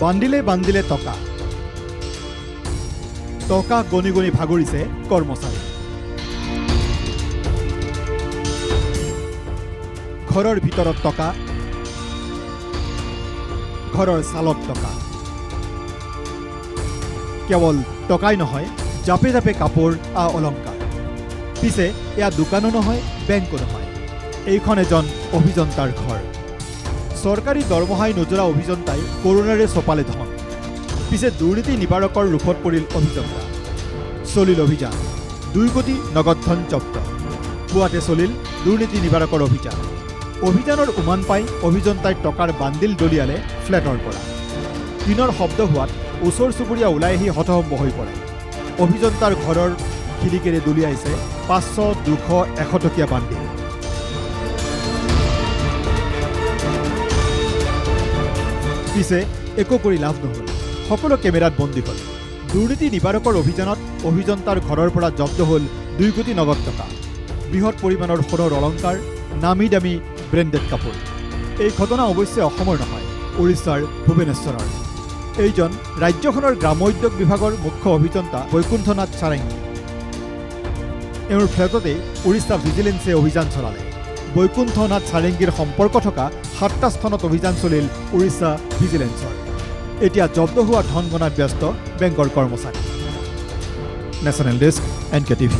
বান্দিলে বান্দিলে টকা টকা গণি গণি ভাগৰিছে কৰ্মচাৰী ঘৰৰ ভিতৰত টকা ঘৰৰ চালত টকা কেৱল টকাই নহয় জাপে জাপে কাপোৰ অলংকাৰ পিছে এয়া দোকানো নহয় বেংকো নহয় এইখন এজন অভিযন্তাৰ ঘৰ চৰকাৰী দৰমহাই নোজোৰা অভিযন্তাই কৰোণাৰে চপালে ধন পিছে দুৰ্নীতি নিবাৰকৰ ৰূপত পৰিল অভিযন্তা চলিল অভিযান 2 কোটি নগদ ধন জব্দ পুৱাতে চলিল দুৰ্নীতি নিবাৰকৰ অভিযান অভিযানৰ উমান পাই অভিযন্তাই টকাৰ বান্দিল দলিয়ালে ফ্লেটৰ পৰা দিনৰ শব্দ হোৱাত ওচৰ চুবুৰীয়া ওলাই আহি হতভম্ব হৈ পৰে অভিযন্তাৰ ঘৰৰ খিৰিকীৰে দলিয়াইছে 500 200 100 টকীয়া বান্দিল পিছে একো কৰি লাভ নহল সকলো কেমেৰাত বন্দী হল দুৰ্নীতি নিবাৰকৰ অভিযানত অভিযন্তাৰ ঘৰৰ পৰা জব্দ হল 2 কোটি নগদ টকা বৃহৎ পৰিমাণৰ সোণৰ অলংকাৰ নামী দামী ব্ৰেণ্ডেড কাপোৰ এই ঘটনা অৱশ্যে অসমৰ নহয় উৰিষ্যাৰ ভুৱনেশ্বৰৰ এইজন ৰাজ্যখনৰ গ্ৰামোদ্যোগ বিভাগৰ মুখ্য অভিযন্তা বৈকুণ্ঠনাথ চাৰেংগী এওঁৰ ফ্লেটতে উৰিষ্যা ভিজিলেন্সে অভিযান চলালে বৈকুণ্ঠনাথ চাৰেংগীৰ সম্পৰ্ক থকা 7টা স্থানত অভিযান চলিল উৰিষ্যা ভিজিলেন্সৰ এতিয়া জব্দ হোৱা ধন গণাত ব্যস্ত বেংকৰ কৰ্মচাৰী নেশ্যনেল ডেস্ক NK TV